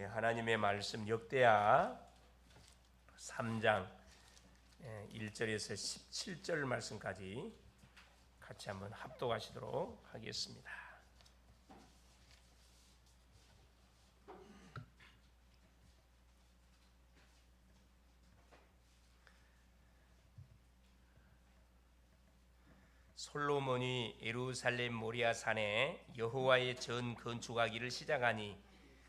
하나님의 말씀 역대하 3장 1절에서 17절 말씀까지 같이 한번 합독하시도록 하겠습니다. 솔로몬이 예루살렘 모리아 산에 여호와의 전 건축하기를 시작하니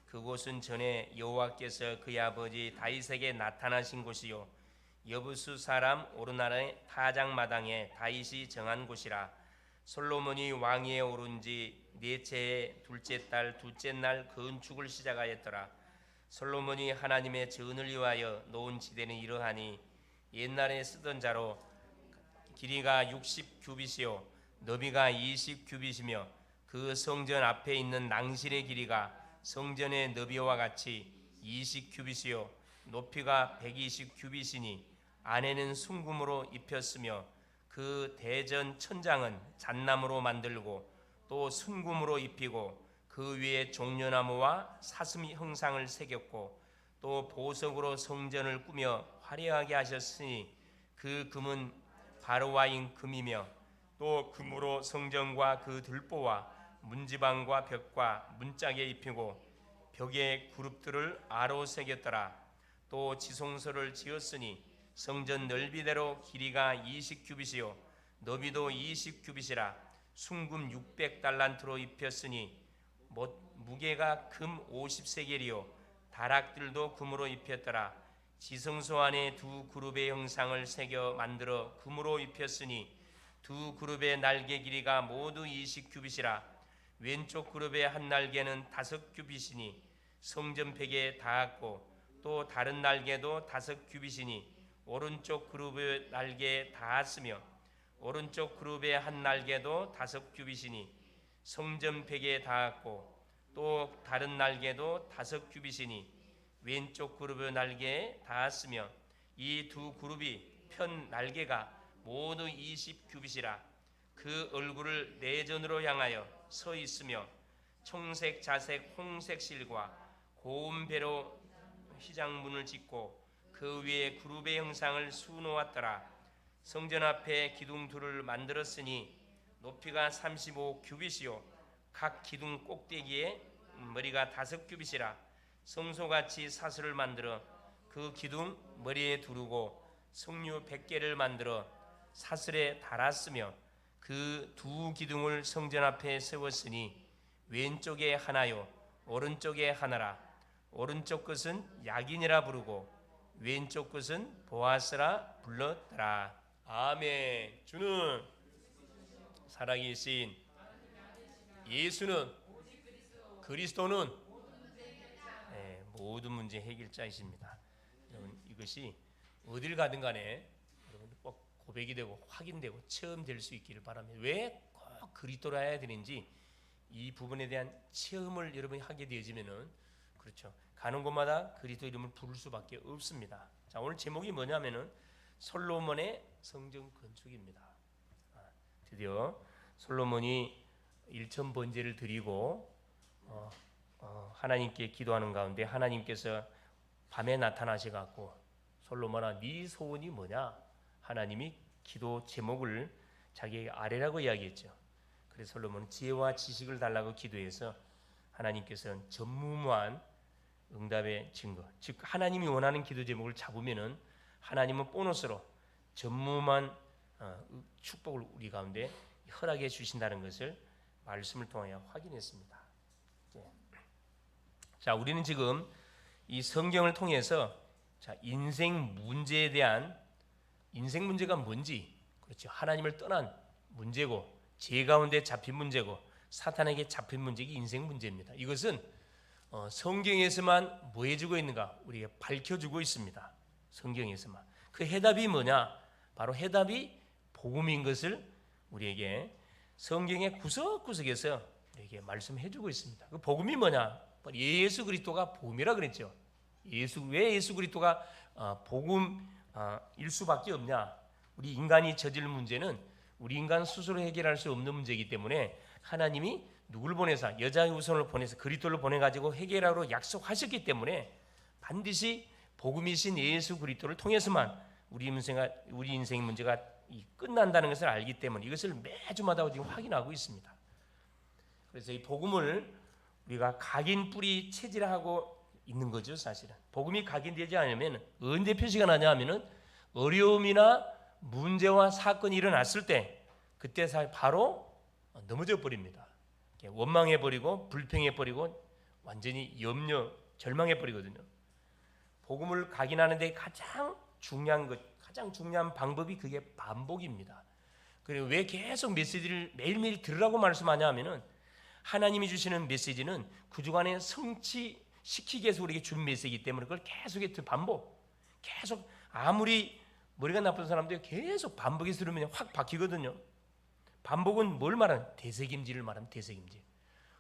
그곳은 전에 여호와께서 그의 아버지 다윗에게 나타나신 곳이요 여부수 사람 오르나라의 타작마당에 다윗이 정한 곳이라. 솔로몬이 왕위에 오른 지 넷째의 둘째 달 둘째 날 건축을 시작하였더라. 솔로몬이 하나님의 전을 위하여 놓은 지대는 이러하니 옛날에 쓰던 자로 길이가 60규빗이요 너비가 20규빗이며 그 성전 앞에 있는 낭실의 길이가 성전의 너비와 같이 20규빗이요 높이가 120규빗이니 안에는 순금으로 입혔으며 그 대전 천장은 잣나무로 만들고 또 순금으로 입히고 그 위에 종려나무와 사슴 형상을 새겼고 또 보석으로 성전을 꾸며 화려하게 하셨으니 그 금은 바로와인 금이며 또 금으로 성전과 그 들보와 문지방과 벽과 문짝에 입히고 벽에 그룹들을 아로 새겼더라. 또 지성소를 지었으니 성전 넓이대로 길이가 20규빗이요 너비도 20규빗이라. 순금 600달란트로 입혔으니 무게가 금 50세겔이요 다락들도 금으로 입혔더라. 지성소 안에 두 그룹의 형상을 새겨 만들어 금으로 입혔으니 두 그룹의 날개 길이가 모두 20규빗이라. 왼쪽 그룹의 한 날개는 5규빗이니 성전 벽에 닿았고 또 다른 날개도 5규빗이니 오른쪽 그룹의 날개에 닿았으며 오른쪽 그룹의 한 날개도 5규빗이니 성전 벽에 닿았고 또 다른 날개도 5규빗이니 왼쪽 그룹의 날개에 닿았으며 이 두 그룹이 편 날개가 모두 20규빗이라. 그 얼굴을 내전으로 향하여 서 있으며 청색 자색 홍색 실과 고운 배로 휘장문을 짓고 그 위에 그룹의 형상을 수놓았더라. 성전 앞에 기둥 둘을 만들었으니 높이가 35규빗이요 각 기둥 꼭대기에 머리가 5규빗이라. 성소같이 사슬을 만들어 그 기둥 머리에 두르고 석류 100개를 만들어 사슬에 달았으며 그 두 기둥을 성전 앞에 세웠으니 왼쪽에 하나요 오른쪽에 하나라. 오른쪽 것은 야긴이라 부르고 왼쪽 것은 보아스라 불렀더라. 아멘. 주는 살아계신 예수는 그리스도는 모든 문제 해결자이십니다. 여러분 이것이 어딜 가든 간에 여러분 꼭 고백이 되고 확인되고 체험될 수 있기를 바랍니다. 왜 꼭 그리스도로 해야 되는지 이 부분에 대한 체험을 여러분이 하게 되어지면은 그렇죠. 가는 곳마다 그리스도 이름을 부를 수밖에 없습니다. 자, 오늘 제목이 뭐냐면은 솔로몬의 성전 건축입니다. 드디어 솔로몬이 1천 번제를 드리고 하나님께 기도하는 가운데 하나님께서 밤에 나타나셔 갖고 솔로몬아 네 소원이 뭐냐? 하나님이 기도 제목을 자기에게 아뢰라고 이야기했죠. 그래서 솔로몬은 지혜와 지식을 달라고 기도해서 하나님께서는 전무후무한 응답의 증거, 즉 하나님이 원하는 기도 제목을 잡으면은 하나님은 보너스로 전무후무한 축복을 우리 가운데 허락해 주신다는 것을 말씀을 통하여 확인했습니다. 자, 우리는 지금 이 성경을 통해서 자, 인생 문제에 대한 인생 문제가 뭔지, 그렇죠. 하나님을 떠난 문제고 죄 가운데 잡힌 문제고 사탄에게 잡힌 문제가 인생 문제입니다. 이것은 성경에서만 뭐 해주고 있는가? 우리에게 밝혀주고 있습니다. 성경에서만. 그 해답이 뭐냐? 바로 해답이 복음인 것을 우리에게 성경의 구석구석에서 우리에게 말씀해주고 있습니다. 그 복음이 뭐냐? 예수 그리스도가 복음이라 그랬죠. 왜 예수 그리스도가 복음일 수밖에 없냐? 우리 인간이 저질 문제는 우리 인간 스스로 해결할 수 없는 문제이기 때문에 하나님이 누구를 보내서 여자의 후손을 보내서 그리스도를 보내가지고 해결하러 약속하셨기 때문에 반드시 복음이신 예수 그리스도를 통해서만 우리 인생의 문제가 끝난다는 것을 알기 때문에 이것을 매주마다 지금 확인하고 있습니다. 그래서 이 복음을 우리가 각인 뿌리 체질하고 있는 거죠. 사실은 복음이 각인되지 않으면 언제 표시가 나냐 하면은 어려움이나 문제와 사건이 일어났을 때 그때 바로 넘어져 버립니다. 원망해 버리고 불평해 버리고 완전히 염려 절망해 버리거든요. 복음을 각인하는 데 가장 중요한 방법이 그게 반복입니다. 그리고 왜 계속 메시지를 매일매일 들으라고 말씀하냐 하면은 하나님이 주시는 메시지는 그 주간에 성취시키기 위해서 우리에게 준 메시지이기 때문에 그걸 계속 계속 아무리 머리가 나쁜 사람도 계속 반복해서 들으면 확 박히거든요. 반복은 뭘 말하는? 되새김질을 말하는 되새김질.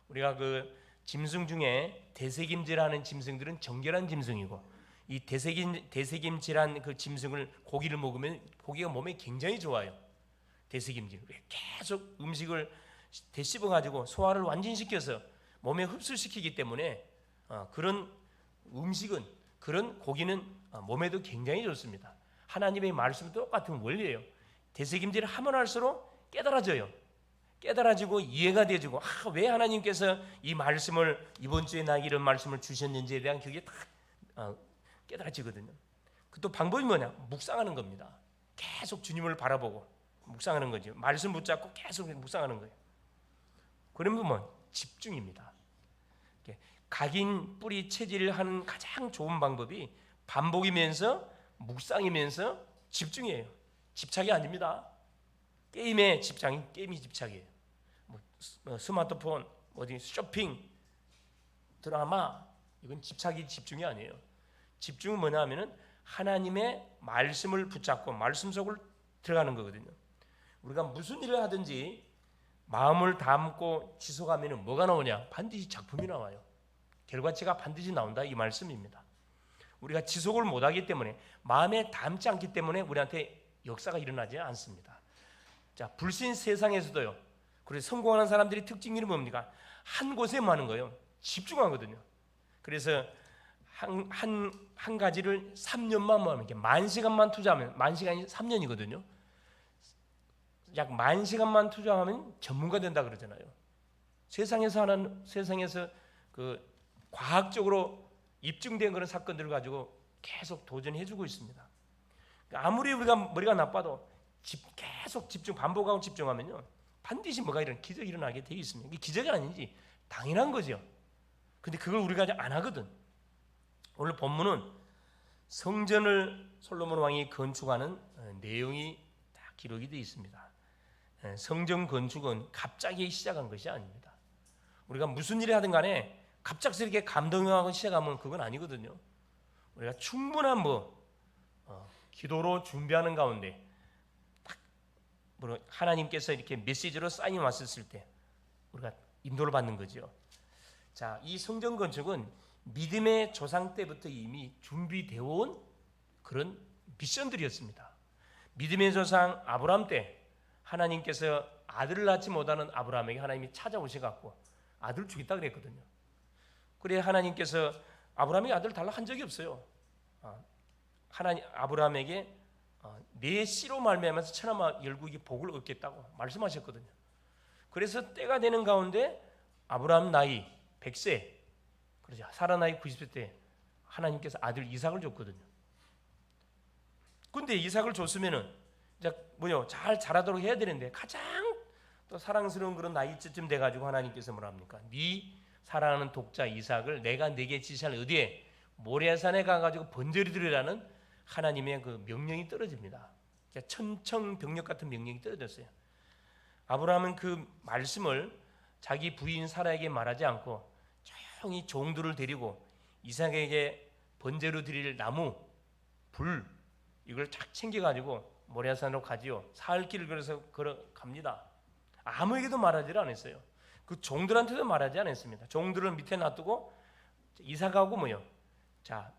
우리가 그 짐승 중에 되새김질하는 짐승들은 정결한 짐승이고 이 되새김질한 그 짐승을 고기를 먹으면 고기가 몸에 굉장히 좋아요. 되새김질. 계속 음식을 되씹어 가지고 소화를 완전시켜서 몸에 흡수시키기 때문에 그런 음식은 그런 고기는 몸에도 굉장히 좋습니다. 하나님의 말씀은 똑같은 원리예요. 되새김질을 하면 할수록 깨달아지고 이해가 되어지고 왜 하나님께서 이 말씀을 이번 주에 나에게 이런 말씀을 주셨는지에 대한 그게 다 깨달아지거든요. 그 또 방법이 뭐냐? 묵상하는 겁니다. 계속 주님을 바라보고 묵상하는 거죠. 말씀 붙잡고 계속 묵상하는 거예요. 그러면 뭐 집중입니다. 각인 뿌리 체질을 하는 가장 좋은 방법이 반복이면서 묵상이면서 집중이에요. 집착이 아닙니다. 게임이 집착이에요. 스마트폰, 어디 쇼핑, 드라마 이건 집중이 아니에요. 집중은 뭐냐 하면은 하나님의 말씀을 붙잡고 말씀 속을 들어가는 거거든요. 우리가 무슨 일을 하든지 마음을 담고 지속하면 뭐가 나오냐? 반드시 작품이 나와요. 결과치가 반드시 나온다 이 말씀입니다. 우리가 지속을 못하기 때문에 마음에 담지 않기 때문에 우리한테 역사가 일어나지 않습니다. 자, 불신 세상에서도요. 그래서 성공하는 사람들이 특징이 뭡니까? 한 곳에 많은 거예요. 집중하거든요. 그래서 한 가지를 3년만 하면 이렇게 10,000시간만 투자하면 10,000시간이 3년이거든요. 약 10,000시간만 투자하면 전문가 된다 그러잖아요. 세상에서 그 과학적으로 입증된 그런 사건들을 가지고 계속 도전해주고 있습니다. 아무리 우리가 머리가 나빠도 계속 반복하고 집중하면요 반드시 뭐가 기적이 일어나게 되어 있습니다. 이게 기적이 아닌지 당연한 거죠. 근데 그걸 우리가 안 하거든. 오늘 본문은 성전을 솔로몬 왕이 건축하는 내용이 다 기록이 되어 있습니다. 성전 건축은 갑자기 시작한 것이 아닙니다. 우리가 무슨 일을 하든 간에 갑작스럽게 감동하고 시작하면 그건 아니거든요. 우리가 충분한 기도로 준비하는 가운데 딱 하나님께서 이렇게 메시지로 사인이 왔을 때 우리가 인도를 받는 거죠. 자, 이 성전 건축은 믿음의 조상 때부터 이미 준비되어 온 그런 미션들이었습니다. 믿음의 조상 아브라함 때 하나님께서 아들을 낳지 못하는 아브라함에게 하나님이 찾아오셔갖고 아들을 주겠다 그랬거든요. 그래 하나님께서 아브라함에게 아들을 달라 한 적이 없어요. 하나님 아브라함에게 내 씨로 말미암아서 천하 열국이 복을 얻겠다고 말씀하셨거든요. 그래서 때가 되는 가운데 아브라함 나이 100세, 그렇죠. 사라 나이 90세 때 하나님께서 아들 이삭을 줬거든요. 근데 이삭을 줬으면은 잘 자라도록 해야 되는데 가장 또 사랑스러운 그런 나이쯤 돼가지고 하나님께서 뭐라 합니까? 네 사랑하는 독자 이삭을 내가 네게 지시할 어디에 모리아산에 가가지고 번제를 드리라는 하나님의 그 명령이 떨어집니다. 천청병력 같은 명령이 떨어졌어요. 아브라함은 그 말씀을 자기 부인 사라에게 말하지 않고 조용히 종들을 데리고 이삭에게 번제로 드릴 나무, 불 이걸 착 챙겨가지고 모리아산으로 가지요. 사흘 길을 걸어갑니다. 아무에게도 말하지 않았어요. 그 종들한테도 말하지 않았습니다. 종들을 밑에 놔두고 이삭하고 자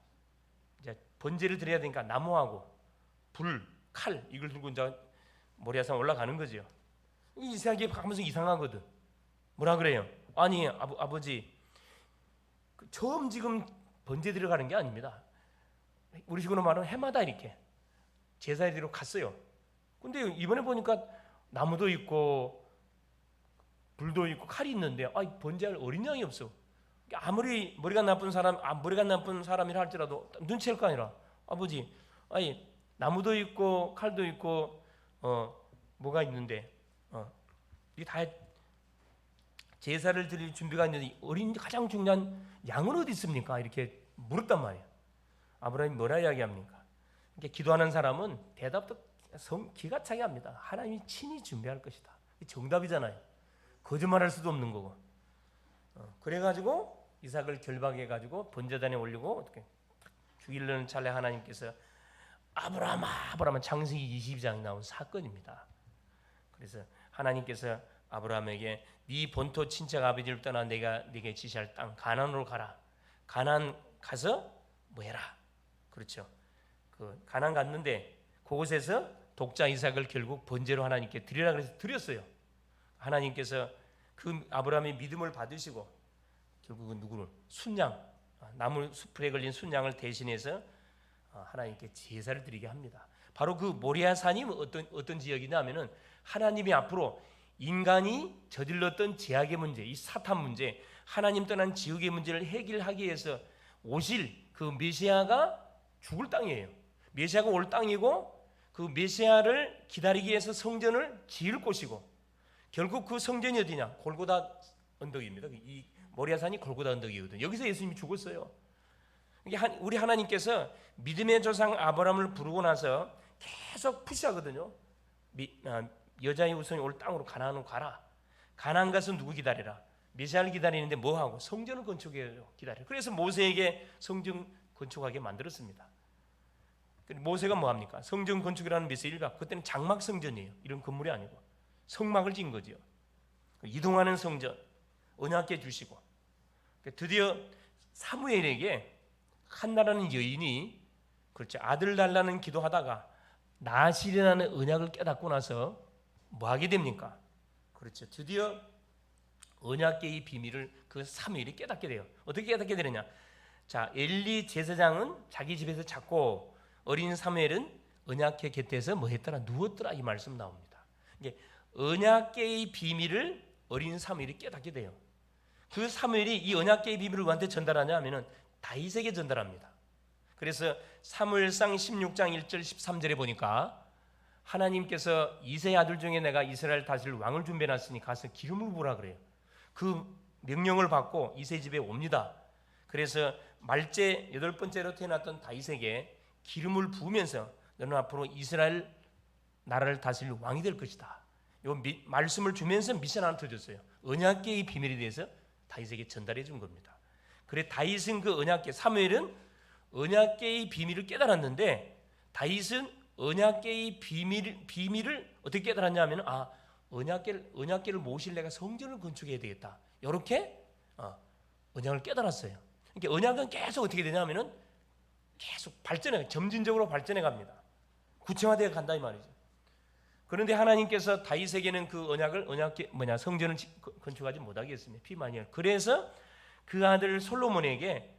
이제 번제를 드려야 되니까 나무하고 불, 칼 이걸 들고 이제 모리아산 올라가는 거죠. 이삭이 하면서 이상하거든. 뭐라 그래요? 아니 아버지 처음 지금 번제 들어가는 게 아닙니다. 우리 식으로 말하면 해마다 이렇게 제사에 들어 갔어요. 근데 이번에 보니까 나무도 있고 불도 있고 칼이 있는데 번제할 어린 양이 없어. 아무리 머리가 나쁜 사람이라 할지라도 눈치챌 거 아니라 아버지 나무도 있고 칼도 있고 뭐가 있는데 이 다 제사를 드릴 준비가 있는데 가장 중요한 양은 어디 있습니까? 이렇게 물었단 말이에요. 아브라함이 뭐라 이야기합니까? 이렇게 기도하는 사람은 대답도 기가 차게 합니다. 하나님이 친히 준비할 것이다. 정답이잖아요. 거짓말할 수도 없는 거고. 그래가지고 이삭을 결박해가지고 번제단에 올리고 어떻게 죽이려는 찰나에 하나님께서 아브라함은 창세기 22장에 나온 사건입니다. 그래서 하나님께서 아브라함에게 네 본토 친척 아버지를 떠나 내가 네게 지시할 땅 가나안으로 가라. 가나안 가서 뭐 해라. 그렇죠. 그 가나안 갔는데 그곳에서 독자 이삭을 결국 번제로 하나님께 드리라 그래서 드렸어요. 하나님께서 그 아브라함의 믿음을 받으시고 결국은 누구를 순양 나무 숲에 걸린 순양을 대신해서 하나님께 제사를 드리게 합니다. 바로 그 모리아산이 어떤 지역이냐면은 하나님이 앞으로 인간이 저질렀던 죄악의 문제, 이 사탄 문제, 하나님 떠난 지옥의 문제를 해결하기 위해서 오실 그 메시아가 죽을 땅이에요. 메시아가 올 땅이고 그 메시아를 기다리기 위해서 성전을 지을 곳이고 결국 그 성전이 어디냐? 골고다 언덕입니다. 이 모리아산이 골고다 언덕이거든요. 여기서 예수님이 죽었어요. 우리 하나님께서 믿음의 조상 아브라함을 부르고 나서 계속 푸시하거든요. 여자의 우선이 올 땅으로 가나안으로 가라. 가나안 가서 누구 기다리라. 메시아를 기다리는데 뭐하고? 성전을 건축해요. 기다려. 그래서 모세에게 성전 건축하게 만들었습니다. 모세가 뭐합니까? 성전 건축이라는 메시지를 받고 그때는 장막 성전이에요. 이런 건물이 아니고 성막을 지은 거죠. 이동하는 성전 언약궤 주시고 드디어 사무엘에게 한나라는 여인이 그렇죠. 아들 달라는 기도하다가 나실이라는 언약을 깨닫고 나서 뭐 하게 됩니까? 그렇죠. 드디어 언약궤의 비밀을 그 사무엘이 깨닫게 돼요. 어떻게 깨닫게 되느냐? 자, 엘리 제사장은 자기 집에서 찾고 어린 사무엘은 언약궤 곁에서 뭐 했더라? 누웠더라. 이 말씀 나옵니다. 이게 언약궤의 비밀을 어린 사무엘이 깨닫게 돼요. 그 사무엘이 이 언약궤의 비밀을 누구한테 전달하냐 하면은 다윗에게 전달합니다. 그래서 사무엘상 16장 1절 13절에 보니까 하나님께서 이새의 아들 중에 내가 이스라엘 다스릴 왕을 준비해놨으니 가서 기름을 부으라 그래요. 그 명령을 받고 이새 집에 옵니다. 그래서 말째 8번째로 태어났던 다윗에게 기름을 부으면서 너는 앞으로 이스라엘 나라를 다스릴 왕이 될 것이다. 이 말씀을 주면서 미션 하나 터졌어요. 언약궤의 비밀에 대해서 다윗에게 전달해 준 겁니다. 그래 다윗은 그 언약궤, 사무엘은 언약궤의 비밀을 깨달았는데 다윗은 언약궤의 비밀을 어떻게 깨달았냐 하면 언약궤를 모실 내가 성전을 건축해야 되겠다. 이렇게 언약을 깨달았어요. 그러니까 언약은 계속 어떻게 되냐면은 계속 점진적으로 발전해 갑니다. 구체화되어 간다 이 말이죠. 그런데 하나님께서 다윗에게는 그 성전을 건축하지 못하게 했습니다. 피마니엘. 그래서 그 아들 솔로몬에게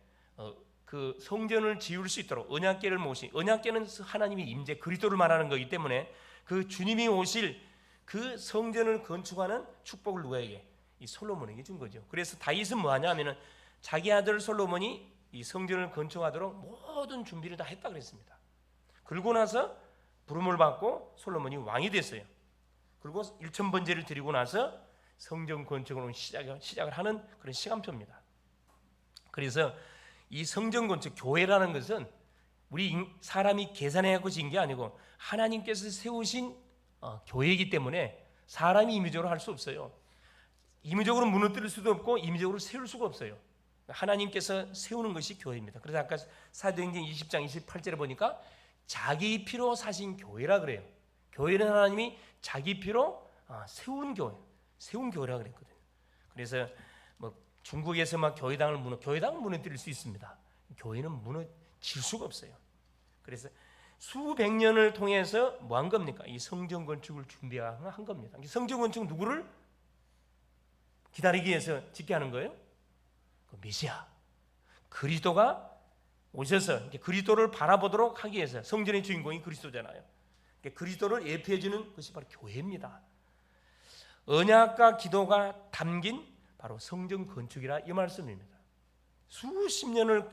그 성전을 지을 수 있도록 언약궤를 언약궤는 하나님의 임재 그리스도를 말하는 거기 때문에 그 주님이 오실 그 성전을 건축하는 축복을 누구에게? 이 솔로몬에게 준 거죠. 그래서 다윗은 뭐 하냐면은 자기 아들 솔로몬이 이 성전을 건축하도록 모든 준비를 다 했다 그랬습니다. 그러고 나서 부름을 받고 솔로몬이 왕이 됐어요. 그리고 1000번제를 드리고 나서 성전 건축을 시작을 하는 그런 시간표입니다. 그래서 이 성전 건축 교회라는 것은 우리 사람이 계산해갖고 지은 게 아니고 하나님께서 세우신 교회이기 때문에 사람이 임의적으로 할 수 없어요. 임의적으로 무너뜨릴 수도 없고 임의적으로 세울 수가 없어요. 하나님께서 세우는 것이 교회입니다. 그래서 아까 사도행전 20장 28절에 보니까 자기 피로 사신 교회라 그래요. 교회는 하나님이 자기 피로 세운 교회라 그랬거든요. 그래서 뭐 중국에서 막 교회당을 무너뜨릴 수 있습니다. 교회는 무너질 수가 없어요. 그래서 수백 년을 통해서 뭐 한 겁니까? 이 성전 건축을 준비한 겁니다. 성전 건축은 누구를? 기다리기 위해서 짓게 하는 거예요? 그 메시아 그리스도가 오셔서 이제 그리스도를 바라보도록 하기 위해서 성전의 주인공이 그리스도잖아요. 그리스도를 예표해주는 것이 바로 교회입니다. 언약과 기도가 담긴 바로 성전 건축이라 이 말씀입니다. 수십 년을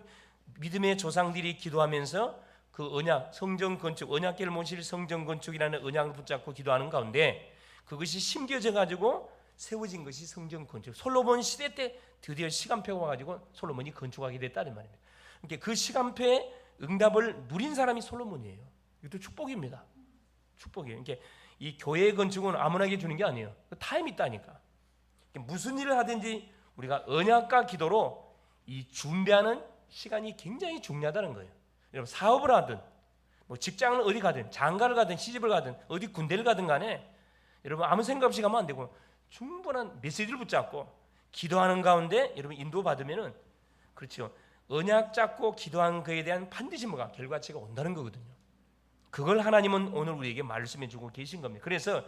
믿음의 조상들이 기도하면서 그 언약, 성전 건축, 언약궤를 모실 성전 건축이라는 언약을 붙잡고 기도하는 가운데 그것이 심겨져 가지고 세워진 것이 성전 건축. 솔로몬 시대 때 드디어 시간표가 와가지고 솔로몬이 건축하게 됐다는 말입니다. 그러니까 그 시간표의 응답을 누린 사람이 솔로몬이에요. 이것도 축복입니다. 축복이에요. 그러니까 이 교회 건축은 아무나게 주는 게 아니에요. 타임이 있다니까. 무슨 일을 하든지 우리가 언약과 기도로 이 준비하는 시간이 굉장히 중요하다는 거예요. 여러분 사업을 하든 뭐 직장을 어디 가든 장가를 가든 시집을 가든 어디 군대를 가든 간에 여러분 아무 생각 없이 가면 안 되고 충분한 메시지를 붙잡고 기도하는 가운데 여러분 인도받으면은 그렇죠. 언약 잡고 기도한 그에 대한 반드시 뭐가 결과치가 온다는 거거든요. 그걸 하나님은 오늘 우리에게 말씀해 주고 계신 겁니다. 그래서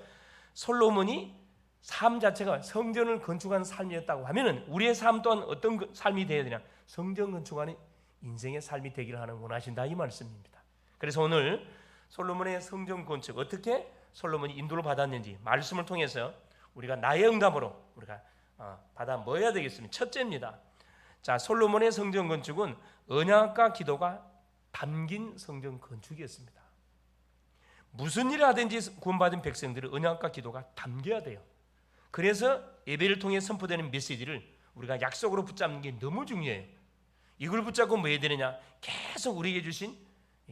솔로몬이 삶 자체가 성전을 건축하는 삶이었다고 하면은 우리의 삶 또한 어떤 삶이 되어야 되냐? 성전 건축하는 인생의 삶이 되기를 하나님 원하신다 이 말씀입니다. 그래서 오늘 솔로몬의 성전 건축 어떻게 솔로몬이 인도를 받았는지 말씀을 통해서 우리가 나의 응답으로 우리가 받아 뭐해야 되겠습니까? 첫째입니다. 자, 솔로몬의 성전 건축은 언약과 기도가 담긴 성전 건축이었습니다. 무슨 일을 하든지 구원받은 백성들은 언약과 기도가 담겨야 돼요. 그래서 예배를 통해 선포되는 메시지를 우리가 약속으로 붙잡는 게 너무 중요해요. 이걸 붙잡고 뭐 해야 되느냐? 계속 우리에게 주신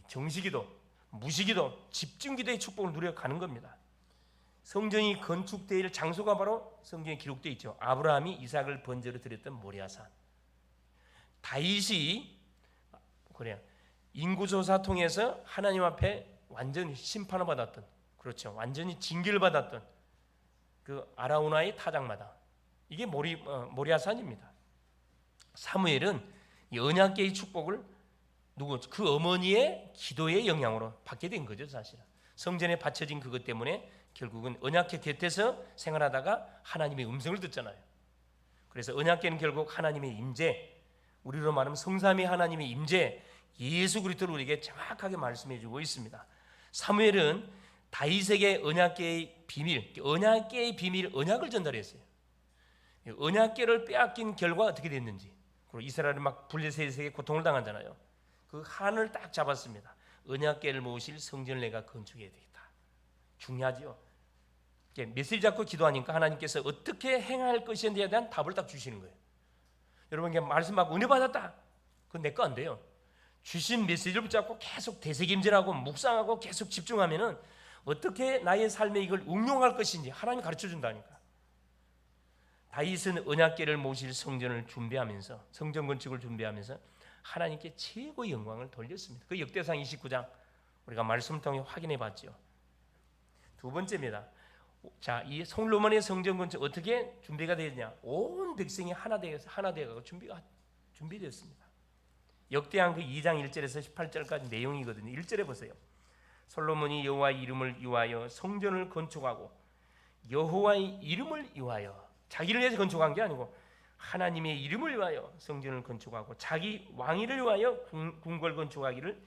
정시기도, 무시기도, 집중기도의 축복을 누려가는 겁니다. 성전이 건축될 장소가 바로 성경에 기록되어 있죠. 아브라함이 이삭을 번제로 드렸던 모리아산. 다윗이 그래요. 인구조사 통해서 하나님 앞에 완전히 심판을 받았던, 그렇죠. 완전히 징계를 받았던 그 아라우나의 타작마당. 이게 모리아산입니다. 사무엘은 이 언약궤의 축복을 그 어머니의 기도의 영향으로 받게 된 거죠, 사실은. 성전에 바쳐진 그것 때문에 결국은 언약궤 곁에서 생활하다가 하나님의 음성을 듣잖아요. 그래서 언약궤는 결국 하나님의 임재, 우리로 말하면 성삼위 하나님의 임재, 예수 그리스도를 우리에게 정확하게 말씀해 주고 있습니다. 사무엘은 다윗에게 언약궤의 비밀, 언약궤의 비밀, 언약을 전달했어요. 언약궤를 빼앗긴 결과 어떻게 됐는지, 그리고 이스라엘은 막 블레셋에게 고통을 당하잖아요. 그 한을 딱 잡았습니다. 언약궤를 모실 성전을 내가 건축해야 되겠다. 중요하지요. 메시지 잡고 기도하니까 하나님께서 어떻게 행할 것인지에 대한 답을 딱 주시는 거예요. 여러분 말씀 받고 은혜 받았다. 그건 내 거 안 돼요. 주신 메시지를 붙잡고 계속 되새김질하고 묵상하고 계속 집중하면은 어떻게 나의 삶에 이걸 응용할 것인지 하나님이 가르쳐 준다니까. 다윗은 언약궤를 모실 성전을 준비하면서 성전 건축을 준비하면서 하나님께 최고의 영광을 돌렸습니다. 그 역대상 29장 우리가 말씀을 통해 확인해 봤죠. 두 번째입니다. 자, 이 솔로몬의 성전 건축 어떻게 준비가 되었냐? 온 백성이 하나 되어서 준비되었습니다. 역대상 그 2장 1절에서 18절까지 내용이거든요. 1절에 보세요. 솔로몬이 여호와의 이름을 위하여 성전을 건축하고 여호와의 이름을 위하여 자기를 위해서 건축한 게 아니고 하나님의 이름을 위하여 성전을 건축하고 자기 왕위를 위하여 궁궐 건축하기를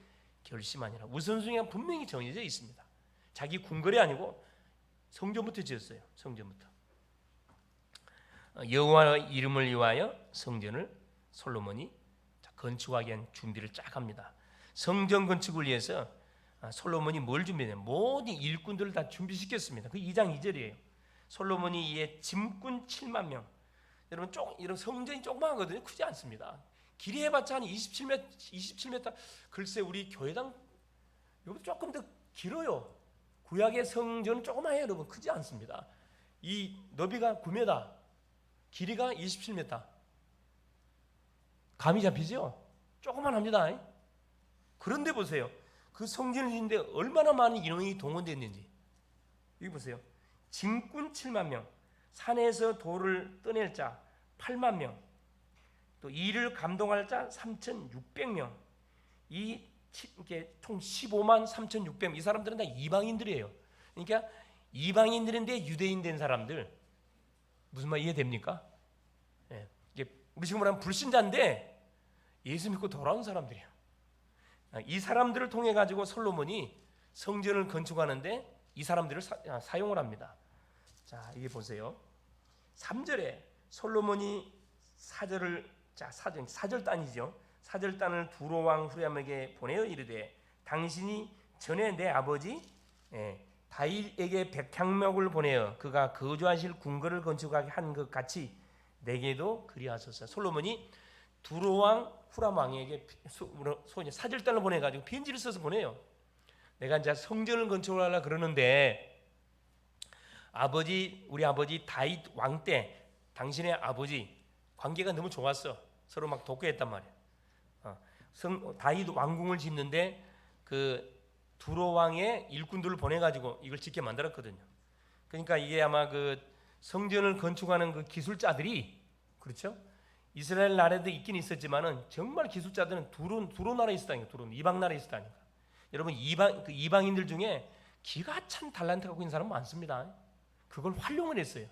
결심하니라. 우선순위가 분명히 정해져 있습니다. 자기 궁궐이 아니고 성전부터 지었어요. 성전부터. 여호와의 이름을 위하여 성전을 솔로몬이 건축하기 위한 준비를 쫙 합니다. 성전 건축을 위해서 솔로몬이 뭘 준비했냐? 모든 일꾼들을 다 준비시켰습니다. 그 2장 2절이에요. 솔로몬이 이에 짐꾼 7만 명. 여러분 이런 성전이 조그마하거든요. 크지 않습니다. 길이 해봤자 한 27m. 글쎄 우리 교회당 여기 조금 더 길어요. 구약의 성전은 조그마해요. 여러분 크지 않습니다. 이 너비가 9m, 길이가 27m. 감이 잡히죠? 조그만합니다. 그런데 보세요. 그 성전을 짓는데 얼마나 많은 인원이 동원됐는지. 여기 보세요. 짐꾼 7만 명, 산에서 돌을 떠낼 자 8만 명, 또 일을 감동할 자 3,600명. 이게 총 15만 3,600명. 이 사람들은 다 이방인들이에요. 그러니까 이방인들인데 유대인 된 사람들. 무슨 말 이해됩니까? 우리 지금 말하면 불신자인데 예수 믿고 돌아온 사람들이야. 이 사람들을 통해 가지고 솔로몬이 성전을 건축하는데 이 사람들을 사용을 합니다. 자, 이게 보세요. 3절에 솔로몬이 사절단이죠. 사절단을 두로 왕 후람에게 보내어 이르되 당신이 전에 내 아버지 다윗에게 백향목을 보내어 그가 거주하실 궁궐을 건축하게 한 것 같이 내게도 그리하소서. 솔로몬이 두로 왕 후람 왕에게 사절단을 보내 가지고 편지를 써서 보내요. 내가 이제 성전을 건축을 하려 그러는데 우리 아버지 다윗 왕 때 당신의 아버지 관계가 너무 좋았어. 서로 막 독대했단 말이야. 다윗 왕궁을 짓는데 그 두로 왕의 일꾼들을 보내 가지고 이걸 짓게 만들었거든요. 그러니까 이게 아마 그 성전을 건축하는 그 기술자들이, 그렇죠? 이스라엘 나라에도 있긴 있었지만은 정말 기술자들은 두로 나라에 있었다니까. 이방 나라에 있었다니까. 여러분 이방인들 중에 기가 찬 달란트 갖고 있는 사람 많습니다. 그걸 활용을 했어요.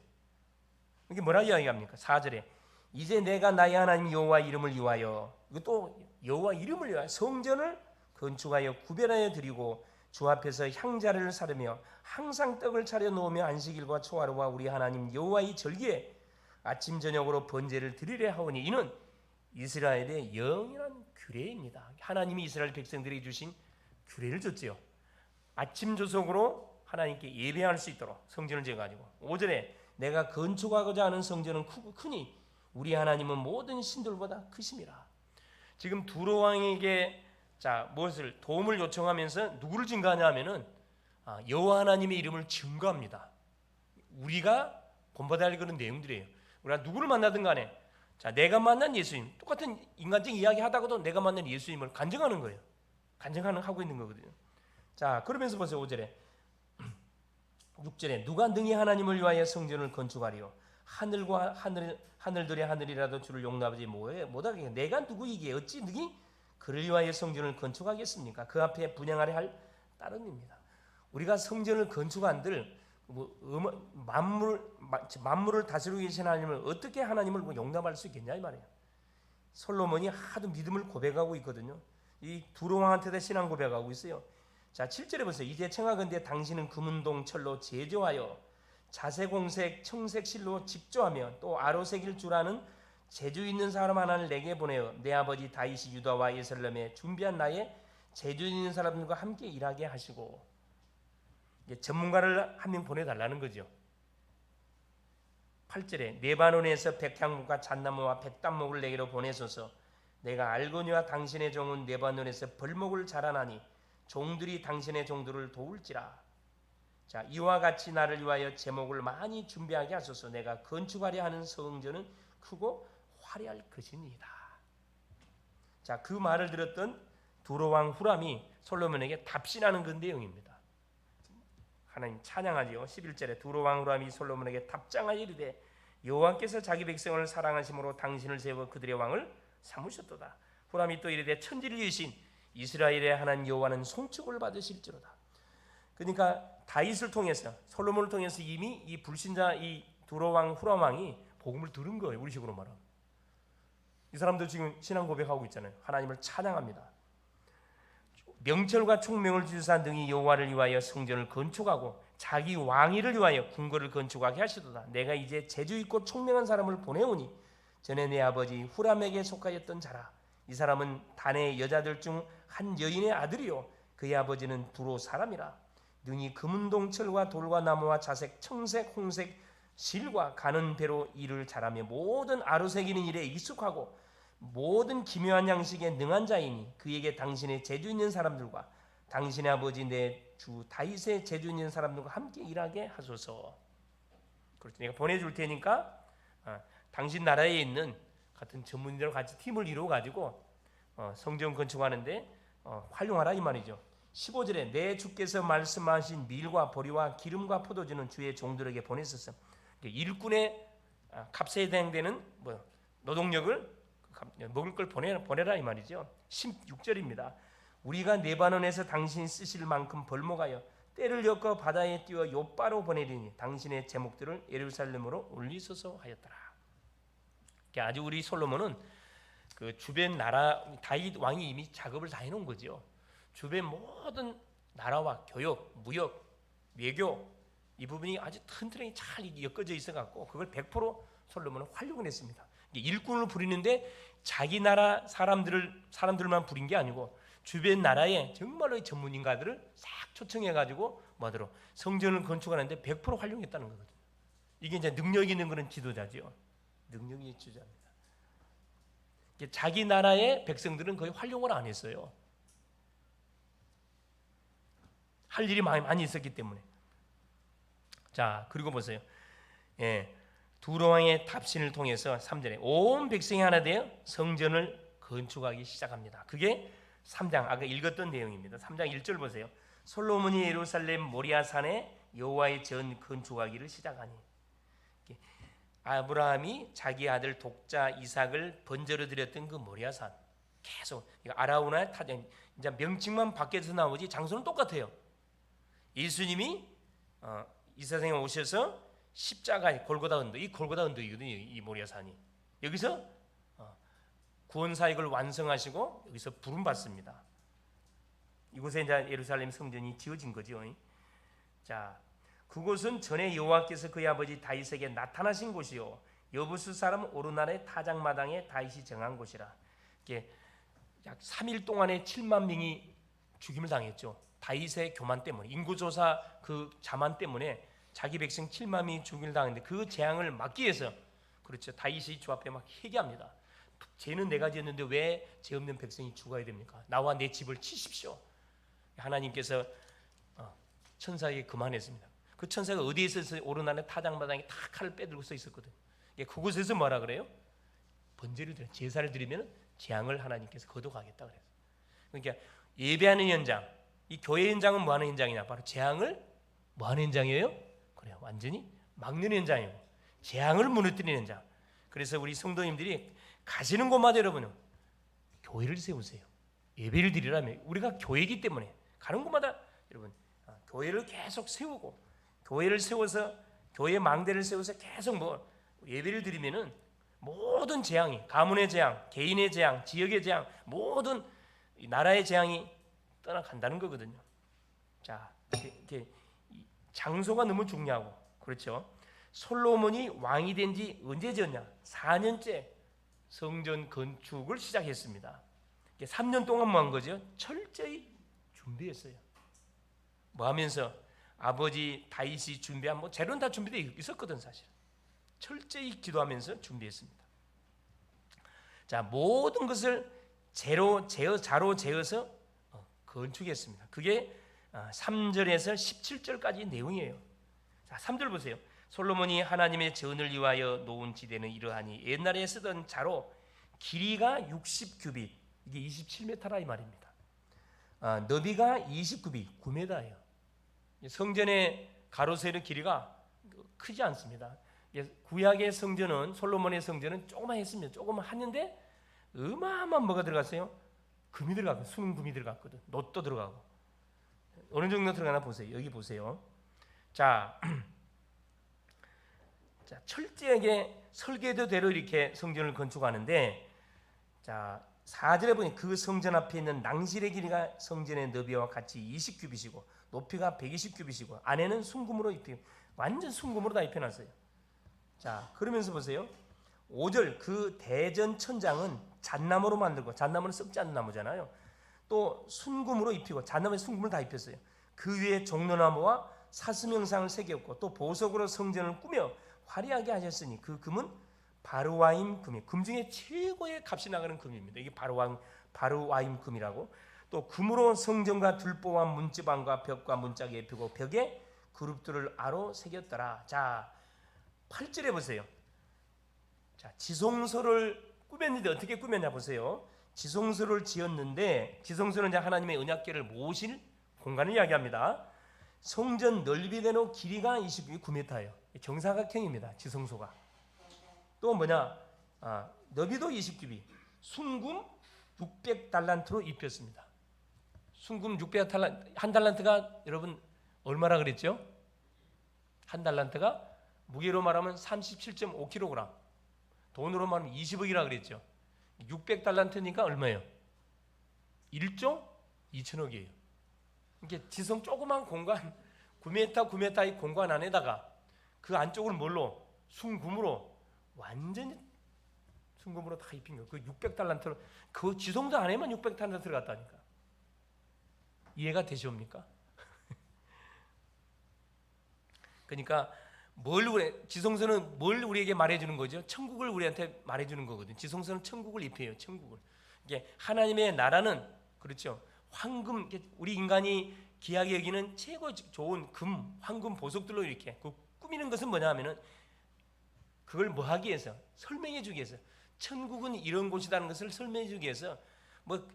이게 뭐라 이야기합니까? 4절에 이제 내가 나의 하나님 여호와 이름을 위하여, 이것도 여호와 이름을 위하여 성전을 건축하여 구별하여 드리고 주 앞에서 향자를 사르며 항상 떡을 차려 놓으며 안식일과 초하루와 우리 하나님 여호와의 절기에 아침 저녁으로 번제를 드리려 하오니 이는 이스라엘의 영원한 규례입니다. 하나님이 이스라엘 백성들에게 주신 규례를 줬지요. 아침 조석으로 하나님께 예배할 수 있도록 성전을 지어가지고 5절에 내가 건축하고자 하는 성전은 크니 우리 하나님은 모든 신들보다 크심이라. 지금 두로 왕에게 무엇을 도움을 요청하면서 누구를 증거하냐 하면은 여호와 하나님의 이름을 증거합니다. 우리가 본받아야 할 그런 내용들이에요. 우리가 누구를 만나든 간에 내가 만난 예수님, 똑같은 인간적인 이야기 하다가도 내가 만난 예수님을 간증하는 거예요. 하고 있는 거거든요. 자, 그러면서 보세요. 5절에 6절에 누가 능히 하나님을 위하여 성전을 건축하리요 하늘과 하늘들의 하늘이라도 주를 용납하지 못하게 내가 누구이기에 어찌 능히 그를 위하여 성전을 건축하겠습니까? 그 앞에 분향하려 할 따름입니다. 우리가 성전을 건축한들 만물을 다스리고 계신 하나님을 어떻게 하나님을 용납할 수 있겠냐 이 말이에요. 솔로몬이 하도 믿음을 고백하고 있거든요. 이 두로 왕한테도 신앙 고백하고 있어요. 자, 7절에 보세요. 이제 청하건대 당신은 금은동 철로 제조하여 자색홍색 청색 실로 직조하며 또 아로색일 줄 아는 재주 있는 사람 하나를 내게 보내어 내 아버지 다윗이 유다와 예루살렘에 준비한 나의 재주 있는 사람들과 함께 일하게 하시고, 전문가를 한 명 보내달라는 거죠. 8절에 레바논에서 백향목과 잣나무와 백단목을 내게로 보내소서. 내가 알거니와 당신의 종은 레바논에서 벌목을 자라나니 종들이 당신의 종들을 도울지라. 자, 이와 같이 나를 위하여 제목을 많이 준비하게 하소서. 내가 건축하려 하는 성전은 크고 화려할 것이니이다. 자, 그 말을 들었던 두로 왕 후람이 솔로몬에게 답신하는 그 내용입니다. 하나님 찬양하지요. 11절에 두로 왕 후람이 솔로몬에게 답장하여 이르되 여호와께서 자기 백성을 사랑하심으로 당신을 세워 그들의 왕을 삼으셨도다. 후람이 또 이르되 천지를 지으신 이스라엘의 하나님 여호와는 송축을 받으실지로다. 그러니까 다윗을 통해서, 솔로몬을 통해서 이미 이 불신자 이 두로 왕 후람 왕이 복음을 들은 거예요. 우리 식으로 말하면 이 사람들 지금 신앙 고백하고 있잖아요. 하나님을 찬양합니다. 명철과 총명을 주사 능히 여호와를 위하여 성전을 건축하고 자기 왕위를 위하여 궁궐을 건축하게 하시도다. 내가 이제 재주 있고 총명한 사람을 보내오니 전에 내 아버지 후람에게 속하였던 자라. 이 사람은 단의 여자들 중 한 여인의 아들이요 그의 아버지는 두로 사람이라. 능히 금은동 철과 돌과 나무와 자색 청색 홍색 실과 가는 배로 일을 잘하며 모든 아로새기는 일에 익숙하고 모든 기묘한 양식에 능한 자이니 그에게 당신의 재주 있는 사람들과 당신의 아버지 내 주 다윗의 재주 있는 사람들과 함께 일하게 하소서. 그렇죠. 내가 보내줄 테니까 당신 나라에 있는 같은 전문인들과 같이 팀을 이루어 가지고 성전 건축하는데 활용하라 이 말이죠. 15절에 내 주께서 말씀하신 밀과 보리와 기름과 포도주는 주의 종들에게 보내소서. 일꾼의 값에 해당되는 노동력을 먹을 걸 보내라 이 말이죠. 16절입니다. 우리가 레바논에서 당신이 쓰실 만큼 벌목하여 때를 엮어 바다에 띄워 요바로 보내리니 당신의 제목들을 예루살렘으로 올리소서 하였더라. 아주 우리 솔로몬은 그 주변 나라 다윗 왕이 이미 작업을 다 해놓은 거죠. 주변 모든 나라와 교역, 무역, 외교 이 부분이 아주 튼튼하게 잘 엮어져 있어 갖고 그걸 100% 솔로몬은 활용을 했습니다. 일꾼을 부리는데 자기 나라 사람들만 부린 게 아니고 주변 나라의 정말로 전문인가들을 싹 초청해 가지고 뭐하도록 성전을 건축하는데 100% 활용했다는 거거든요. 이게 이제 능력 있는 그런 지도자죠. 능력이 있는 지도자입니다. 자기 나라의 백성들은 거의 활용을 안 했어요. 할 일이 많이 있었기 때문에. 자, 그리고 보세요. 두로왕의 답신을 통해서 3절에 온 백성이 하나 되어 성전을 건축하기 시작합니다. 그게 3장 아까 읽었던 내용입니다. 3장 1절 보세요. 솔로몬이 예루살렘 모리아산에 여호와의 전 건축하기를 시작하니 아브라함이 자기 아들 독자 이삭을 번제로 드렸던 그 모리아산 계속 아라우나 타전 이제 명칭만 바뀌어서 나오지 장소는 똑같아요. 예수님이 이 세상에 오셔서 십자가 골고다 언덕 이 골고다 언덕이거든요. 이 모리아산이 여기서 구원 사역을 완성하시고 여기서 부름 받습니다. 이곳에 이제 예루살렘 성전이 지어진 거죠. 자, 그곳은 전에 여호와께서 그의 아버지 다윗에게 나타나신 곳이요 여부스 사람 오르날의 타작마당에 다윗이 정한 곳이라. 이게 약 3일 동안에 7만 명이 죽임을 당했죠. 다윗의 교만 때문에 인구조사 그 자만 때문에 자기 백성 7만 명이 죽임을 당했는데 그 재앙을 막기 위해서 그렇죠. 다윗이 주 앞에 막 회개합니다. 죄는 내가 지었는데 왜 죄 없는 백성이 죽어야 됩니까? 나와 내 집을 치십시오. 하나님께서 천사에게 그만했습니다. 그 천사가 어디에 있어서 오르나는 타작마당에 다 칼을 빼들고 서 있었거든요. 그곳에서 뭐라 그래요? 번제를 드려 제사를 드리면 재앙을 하나님께서 거둬가겠다 그래서. 그러니까 예배하는 현장, 이 교회 현장은 뭐 하는 현장이냐? 바로 재앙을 뭐 하는 현장이에요? 그래요. 완전히 막는 현장이고 재앙을 무너뜨리는 현장. 그래서 우리 성도님들이 가시는 곳마다 여러분 교회를 세우세요. 예배를 드리라면 우리가 교회이기 때문에 가는 곳마다 여러분 교회를 계속 세우고 교회를 세워서 교회 망대를 세워서 계속 뭐 예배를 드리면은 모든 재앙이 가문의 재앙, 개인의 재앙, 지역의 재앙, 모든 나라의 재앙이 떠나간다는 거거든요. 자, 이렇게 장소가 너무 중요하고 그렇죠. 솔로몬이 왕이 된 지 언제 지었냐? 4년째 성전 건축을 시작했습니다. 3년 동안 뭐 한 거죠? 철저히 준비했어요. 뭐 하면서 아버지 다윗이 준비한 뭐 재료는 다 준비되어 있었거든 사실. 철저히 기도하면서 준비했습니다. 자, 모든 것을 자로 재어서 건축했습니다. 그게 3절에서 17절까지 내용이에요. 자, 3절 보세요. 솔로몬이 하나님의 전을 위하여 놓은 지대는 이러하니 옛날에 쓰던 자로 길이가 60규빗 이게 27m라 이 말입니다. 너비가 29규빗 9m예요. 성전의 가로 세로 길이가 크지 않습니다. 구약의 성전은 솔로몬의 성전은 조그만 했습니다. 조그만 하는데 어마어마한 뭐가 들어갔어요? 금이 들어가고 순금이 들어갔거든. 놋도 들어가고 어느 정도 들어가나 보세요. 여기 보세요. 자, 철저하게 설계도대로 이렇게 성전을 건축하는데 자 4절에 보니 그 성전 앞에 있는 낭실의 길이가 성전의 너비와 같이 20규빗이고 높이가 120규빗이고 안에는 순금으로 완전 순금으로 다 입혀놨어요. 자, 그러면서 보세요. 5절 그 대전 천장은 잣나무로 만들고 잣나무는 썩지 않는 나무잖아요. 또 순금으로 입히고 잣나무에 순금을 다 입혔어요. 그 위에 종려나무와 사슴형상을 새겼고 또 보석으로 성전을 꾸며 화려하게 하셨으니 그 금은 바르와임 금이 금 중에 최고의 값이 나가는 금입니다. 이게 바르와임 금이라고. 또 금으로 성전과 들보와 문지방과 벽과 문짝에 입히고 벽에 그룹들을 아로 새겼더라. 자, 8절에 보세요. 자, 지성소를 꾸몄는데 어떻게 꾸몄냐 보세요. 지성소를 지었는데 지성소는 이제 하나님의 언약궤를 모실 공간을 이야기합니다. 성전 넓이대로 길이가 29m예요. 정사각형입니다. 지성소가. 또 뭐냐? 너비도 20규빗. 순금 600달란트로 입혔습니다. 순금 600달란트. 한 달란트가 여러분 얼마라 그랬죠? 한 달란트가 무게로 말하면 37.5kg. 돈으로 말하면 20억이라 그랬죠. 600달란트니까 얼마예요? 1조 2천억이에요. 이게 지성 조그만 공간 9m의 공간 안에다가 그 안쪽을 뭘로? 순금으로 완전히 순금으로 다 입힌 거예요. 그 600달란트로 그 지성도 안에만 600달란트 들어갔다니까. 이해가 되시옵니까? 그러니까 지성서는 뭘 우리에게 말해주는 거죠? 천국을 우리한테 말해주는 거거든요. 지성서는 천국을 입혀요. 천국을. 이게 하나님의 나라는 그렇죠. 황금, 우리 인간이 귀하게 여기는 최고 좋은 금, 황금, 보석들로 이렇게 그 꾸미는 것은 뭐냐면은 그걸 뭐 하기 위해서? 설명해 주기 위해서. 천국은 이런 곳이라는 것을 설명해 주기 위해서 뭐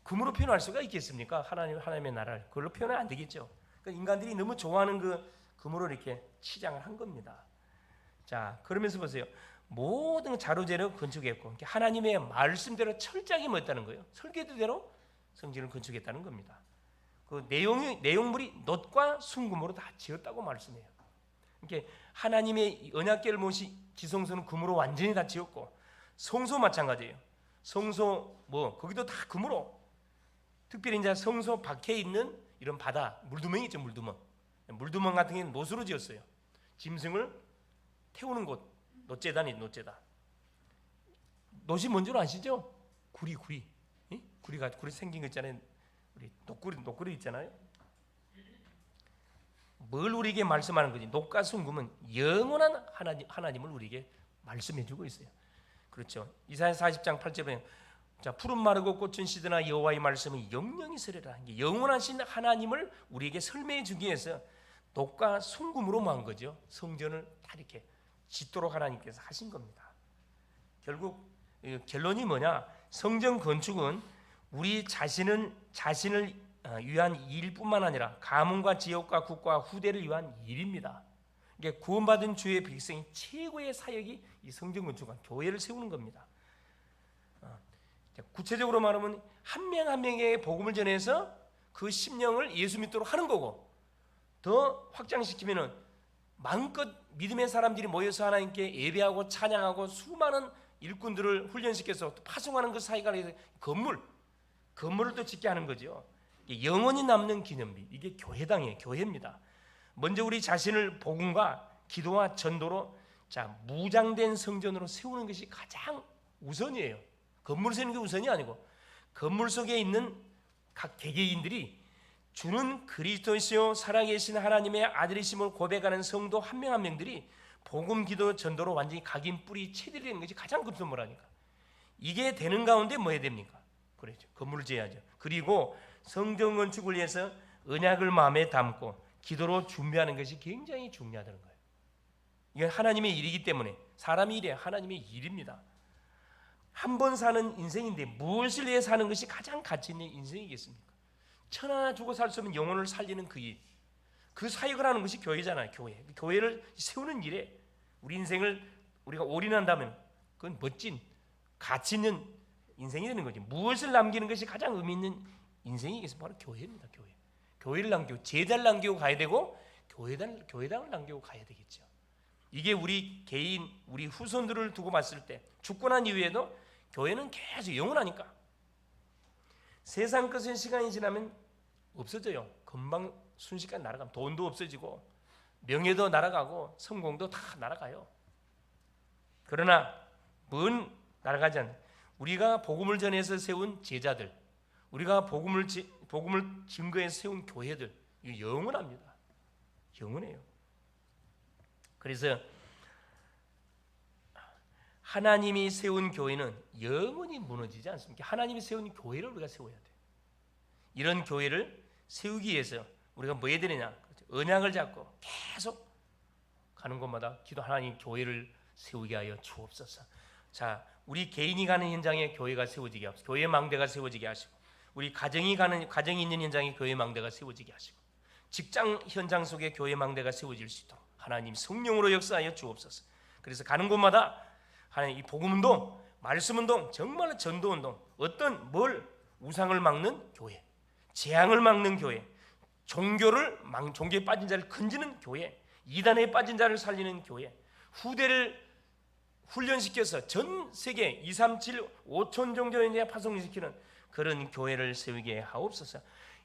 금으로 표현할 수가 있겠습니까? 하나님의 나라를 그걸로 표현하면 안 되겠죠. 그러니까 인간들이 너무 좋아하는 그 금으로 이렇게 치장을 한 겁니다. 자, 그러면서 보세요. 모든 자료재료 건축했고 하나님의 말씀대로 철저하게 뭐했다는 거예요. 설계도대로 성전을 건축했다는 겁니다. 그 내용물이 놋과 순금으로 다 지었다고 말씀해요. 이렇게 하나님의 언약궤를 모시 지성소는 금으로 완전히 다 지었고 성소 마찬가지예요. 성소 거기도 다 금으로. 특별히 이제 성소 밖에 있는 이런 바다 물두멍이 있죠. 물두멍 같은 경우는 놋으로 지었어요. 짐승을 태우는 곳 놋재단이 놋재단. 놋이 뭔 줄 아시죠? 구리 생긴 거 있잖아요. 우리 녹구리 있잖아요. 뭘 우리에게 말씀하는 거지? 녹과 순금은 영원한 하나님을 우리에게 말씀해주고 있어요. 그렇죠. 이사야 40장 8절에 자, 푸른 마르고 꽃은 시드나 여호와의 말씀은 영영이 서리라. 영원하신 하나님을 우리에게 설명해 주기 위해서 녹과 순금으로 한 거죠. 성전을 다 이렇게 짓도록 하나님께서 하신 겁니다. 결국 결론이 뭐냐? 성전 건축은 우리 자신을 위한 일뿐만 아니라 가문과 지역과 국가 후대를 위한 일입니다. 이게 구원받은 주의 백성이 최고의 사역이 이 성전 건축과 교회를 세우는 겁니다. 구체적으로 말하면 한 명 한 명에게 복음을 전해서 그 심령을 예수 믿도록 하는 거고, 더 확장시키면은 마음껏 믿음의 사람들이 모여서 하나님께 예배하고 찬양하고 수많은 일꾼들을 훈련시켜서 파송하는 그 사이가 건물을 또 짓게 하는 거죠. 영원히 남는 기념비, 이게 교회당이에요. 교회입니다. 먼저 우리 자신을 복음과 기도와 전도로 무장된 성전으로 세우는 것이 가장 우선이에요. 건물 세우는 게 우선이 아니고 건물 속에 있는 각 개개인들이 주는 그리스도시요 살아계신 하나님의 아들이심을 고백하는 성도 한 명 한 명들이 복음, 기도, 전도로 완전히 각인 뿌리 체들이 되는 것이 가장 급선무라니까. 이게 되는 가운데 뭐 해야 됩니까? 그렇죠. 건물을 지어야죠. 그리고 성전 건축을 위해서 언약을 마음에 담고 기도로 준비하는 것이 굉장히 중요하다는 거예요. 이건 하나님의 일이기 때문에, 사람의 일이에요. 하나님의 일입니다. 한 번 사는 인생인데 무엇을 위해 사는 것이 가장 가치 있는 인생이겠습니까? 천하나 주고 살 수 없는 영혼을 살리는 그 일, 그 사역을 하는 것이 교회잖아요. 교회를 세우는 일에 우리 인생을 우리가 올인한다면 그건 멋진 가치 있는 인생이 되는 거지. 무엇을 남기는 것이 가장 의미 있는 인생이겠습니까? 바로 교회입니다. 교회를 남기고 제자를 남기고 가야 되고 교회당을 남기고 가야 되겠죠. 이게 우리 개인, 우리 후손들을 두고 봤을 때 죽고 난 이후에도 교회는 계속 영원하니까. 세상 것은 시간이 지나면 없어져요. 금방 순식간에 날아가면 돈도 없어지고 명예도 날아가고 성공도 다 날아가요. 그러나 뭔 날아가지 않는 우리가 복음을 전해서 세운 제자들, 우리가 복음을 증거해서 세운 교회들, 이거 영원합니다. 영원해요. 그래서 하나님이 세운 교회는 영원히 무너지지 않습니다. 하나님이 세운 교회를 우리가 세워야 돼요. 이런 교회를 세우기 위해서 우리가 뭐 해야 되느냐? 언약을 잡고 계속 가는 곳마다 기도, 하나님 교회를 세우게 하여 주옵소서. 자, 우리 개인이 가는 현장에 교회가 세워지게 하시고, 교회 망대가 세워지게 하시고, 우리 가정이 있는 현장에 교회 망대가 세워지게 하시고, 직장 현장 속에 교회 망대가 세워질 수 있도록 하나님 성령으로 역사하여 주옵소서. 그래서 가는 곳마다 하나님 이 복음 운동, 말씀 운동, 정말로 전도 운동, 우상을 막는 교회, 재앙을 막는 교회, 종교에 빠진 자를 건지는 교회, 이단에 빠진 자를 살리는 교회, 훈련시켜서 전 세계 237, 5천 종교인에 파송시키는 그런 교회를 세우게 하옵소서.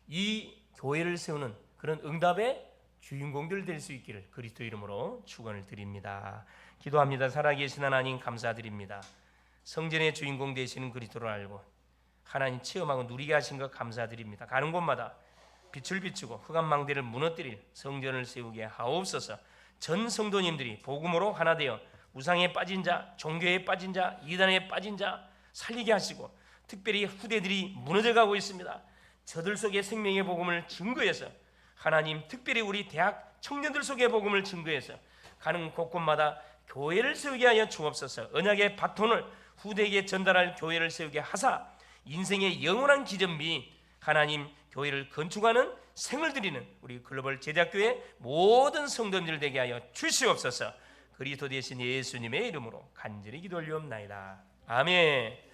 이 교회를 세우는 그런 응답의 주인공들 될 수 있기를 그리스도 이름으로 축원을 드립니다. 기도합니다. 살아계신 하나님 감사드립니다. 성전의 주인공 되시는 그리스도를 알고 하나님 체험하고 누리게 하신 것 감사드립니다. 가는 곳마다 빛을 비추고 흑암 망대를 무너뜨릴 성전을 세우게 하옵소서. 전 성도님들이 복음으로 하나 되어 우상에 빠진 자, 종교에 빠진 자, 이단에 빠진 자 살리게 하시고, 특별히 후대들이 무너져가고 있습니다. 저들 속에 생명의 복음을 증거해서 하나님, 특별히 우리 대학 청년들 속의 복음을 증거해서 가는 곳곳마다 교회를 세우게 하여 주옵소서. 언약의 바톤을 후대에게 전달할 교회를 세우게 하사 인생의 영원한 기점비 하나님 교회를 건축하는 생을 드리는 우리 글로벌 제자교회 모든 성도들 되게 하여 주시옵소서. 그리스도 되신 예수님의 이름으로 간절히 기도 올리옵나이다. 아멘.